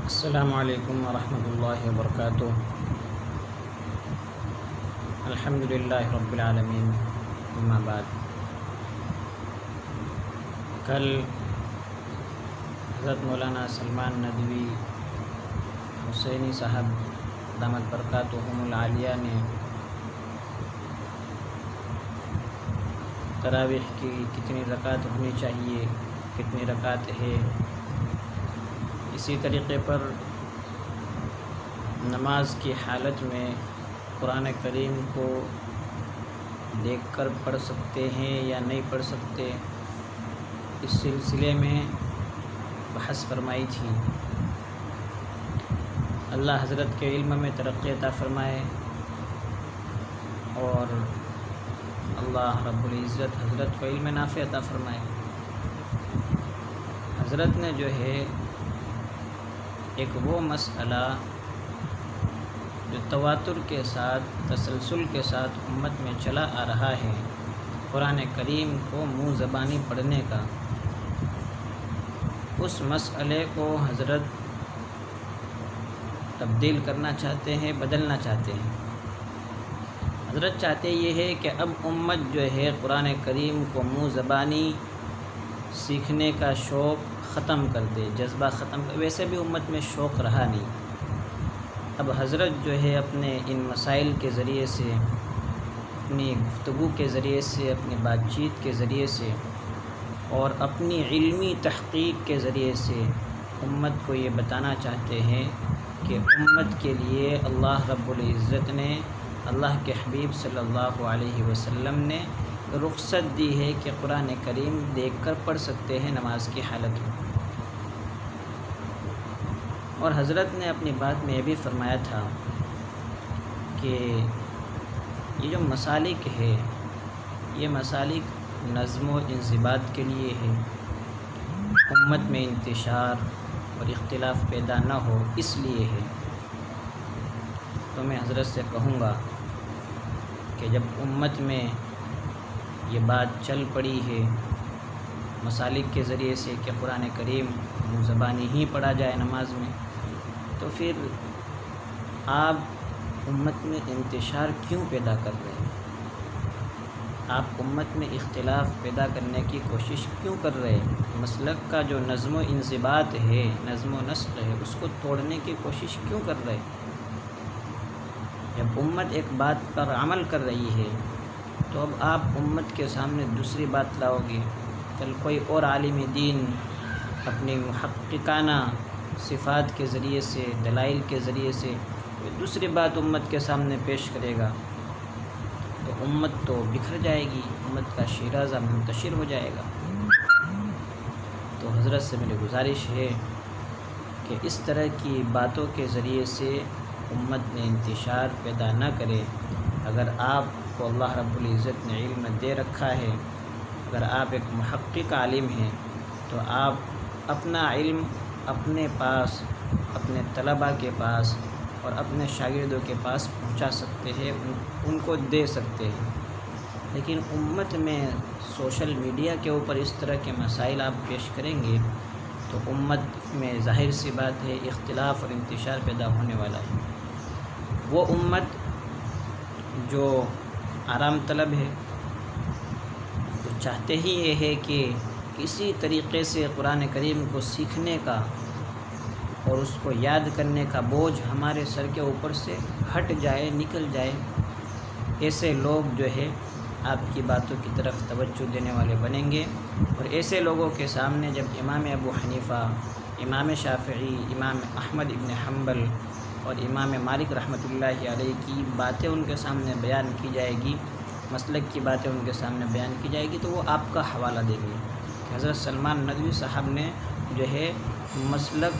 السلام علیکم ورحمۃ اللہ وبرکاتہ۔ الحمد للہ رب العالمین، اما بعد۔ کل حضرت مولانا سلمان ندوی حسینی صاحب دامت برکاتہم العالیہ نے تراویح کی کتنی رکعت ہونی چاہیے، کتنی رکعت ہے، اسی طریقے پر نماز کی حالت میں قرآن کریم کو دیکھ کر پڑھ سکتے ہیں یا نہیں پڑھ سکتے، اس سلسلے میں بحث فرمائی تھی۔ اللہ حضرت کے علم میں ترقی عطا فرمائے اور اللہ رب العزت حضرت کو علم نافع عطا فرمائے۔ حضرت نے جو ہے ایک وہ مسئلہ جو تواتر کے ساتھ، تسلسل کے ساتھ امت میں چلا آ رہا ہے، قرآن کریم کو منہ زبانی پڑھنے کا، اس مسئلے کو حضرت تبدیل کرنا چاہتے ہیں، بدلنا چاہتے ہیں۔ حضرت چاہتے یہ ہے کہ اب امت جو ہے قرآن کریم کو منہ زبانی سیکھنے کا شوق ختم کر دے، جذبہ ختم کر، ویسے بھی امت میں شوق رہا نہیں۔ اب حضرت جو ہے اپنے ان مسائل کے ذریعے سے، اپنی گفتگو کے ذریعے سے، اپنی بات چیت کے ذریعے سے اور اپنی علمی تحقیق کے ذریعے سے امت کو یہ بتانا چاہتے ہیں کہ امت کے لیے اللہ رب العزت نے، اللہ کے حبیب صلی اللہ علیہ وسلم نے رخصت دی ہے کہ قرآن کریم دیکھ کر پڑھ سکتے ہیں نماز کی حالت میں۔ اور حضرت نے اپنی بات میں یہ بھی فرمایا تھا کہ یہ جو مسالک ہے، یہ مسالک نظم و انضباط کے لیے ہے، امت میں انتشار اور اختلاف پیدا نہ ہو اس لیے ہے۔ تو میں حضرت سے کہوں گا کہ جب امت میں یہ بات چل پڑی ہے مسالک کے ذریعے سے کہ قرآن کریم منہ زبانی ہی پڑھا جائے نماز میں، تو پھر آپ امت میں انتشار کیوں پیدا کر رہے ہیں؟ آپ امت میں اختلاف پیدا کرنے کی کوشش کیوں کر رہے ہیں؟ مسلک کا جو نظم و انضباط ہے، نظم و نسق ہے، اس کو توڑنے کی کوشش کیوں کر رہے ہیں؟ جب امت ایک بات پر عمل کر رہی ہے تو اب آپ امت کے سامنے دوسری بات لاؤ گے، کل کوئی اور عالم دین اپنی محققانہ صفات کے ذریعے سے، دلائل کے ذریعے سے کوئی دوسری بات امت کے سامنے پیش کرے گا تو امت تو بکھر جائے گی، امت کا شیرازہ منتشر ہو جائے گا۔ تو حضرت سے میری گزارش ہے کہ اس طرح کی باتوں کے ذریعے سے امت میں انتشار پیدا نہ کرے۔ اگر آپ کو اللہ رب العزت نے علم دے رکھا ہے، اگر آپ ایک محقق عالم ہیں، تو آپ اپنا علم اپنے پاس، اپنے طلباء کے پاس اور اپنے شاگردوں کے پاس پہنچا سکتے ہیں، ان کو دے سکتے ہیں۔ لیکن امت میں سوشل میڈیا کے اوپر اس طرح کے مسائل آپ پیش کریں گے تو امت میں ظاہر سی بات ہے اختلاف اور انتشار پیدا ہونے والا ہے۔ وہ امت جو آرام طلب ہے، وہ چاہتے ہی یہ ہے کہ کسی طریقے سے قرآن کریم کو سیکھنے کا اور اس کو یاد کرنے کا بوجھ ہمارے سر کے اوپر سے ہٹ جائے، نکل جائے۔ ایسے لوگ جو ہے آپ کی باتوں کی طرف توجہ دینے والے بنیں گے، اور ایسے لوگوں کے سامنے جب امام ابو حنیفہ، امام شافعی، امام احمد ابن حنبل اور امام مالک رحمۃ اللہ علیہ کی باتیں ان کے سامنے بیان کی جائے گی، مسلک کی باتیں ان کے سامنے بیان کی جائے گی، تو وہ آپ کا حوالہ دیں گے کہ حضرت سلمان ندوی صاحب نے جو ہے مسلک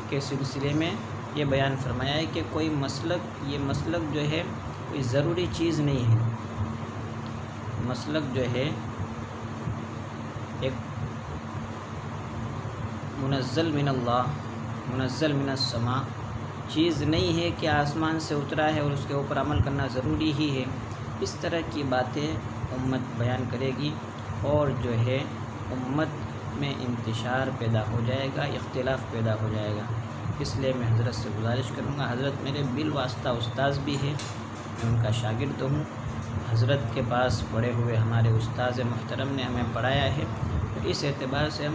کے سلسلے میں یہ بیان فرمایا ہے کہ کوئی مسلک، یہ مسلک جو ہے کوئی ضروری چیز نہیں ہے۔ مسلک جو ہے ایک منزل من اللہ، منزل من السماء چیز نہیں ہے کہ آسمان سے اترا ہے اور اس کے اوپر عمل کرنا ضروری ہی ہے۔ اس طرح کی باتیں امت بیان کرے گی اور جو ہے امت میں انتشار پیدا ہو جائے گا، اختلاف پیدا ہو جائے گا۔ اس لیے میں حضرت سے گزارش کروں گا، حضرت میرے بالواسطہ استاذ بھی ہے، میں ان کا شاگرد ہوں، حضرت کے پاس پڑھے ہوئے ہمارے استاذ محترم نے ہمیں پڑھایا ہے، تو اس اعتبار سے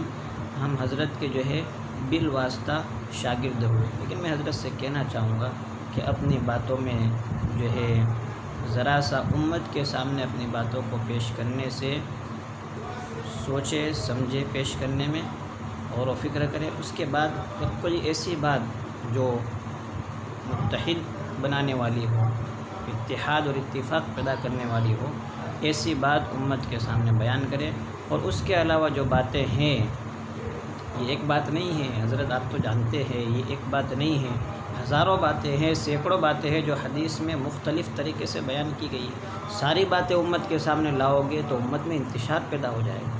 ہم حضرت کے جو ہے بالواسطہ شاگرد ہوئے۔ لیکن میں حضرت سے کہنا چاہوں گا کہ اپنی باتوں میں جو ہے ذرا سا امت کے سامنے اپنی باتوں کو پیش کرنے سے سوچے سمجھے پیش کرنے میں غور و فکر کرے۔ اس کے بعد کوئی ایسی بات جو متحد بنانے والی ہو، اتحاد اور اتفاق پیدا کرنے والی ہو، ایسی بات امت کے سامنے بیان کرے۔ اور اس کے علاوہ جو باتیں ہیں، یہ ایک بات نہیں ہے حضرت، آپ تو جانتے ہیں یہ ایک بات نہیں ہے، ہزاروں باتیں ہیں، سینکڑوں باتیں ہیں جو حدیث میں مختلف طریقے سے بیان کی گئی ہے۔ ساری باتیں امت کے سامنے لاؤ گے تو امت میں انتشار پیدا ہو جائے گا۔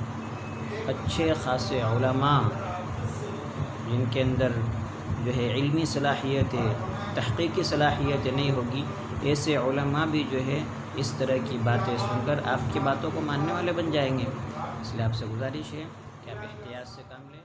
اچھے خاصے علماء جن کے اندر جو ہے علمی صلاحیتیں، تحقیقی صلاحیتیں نہیں ہوگی، ایسے علماء بھی جو ہے اس طرح کی باتیں سن کر آپ کی باتوں کو ماننے والے بن جائیں گے۔ اس لیے آپ سے گزارش ہے کہ آپ احتیاط سے کام لیں۔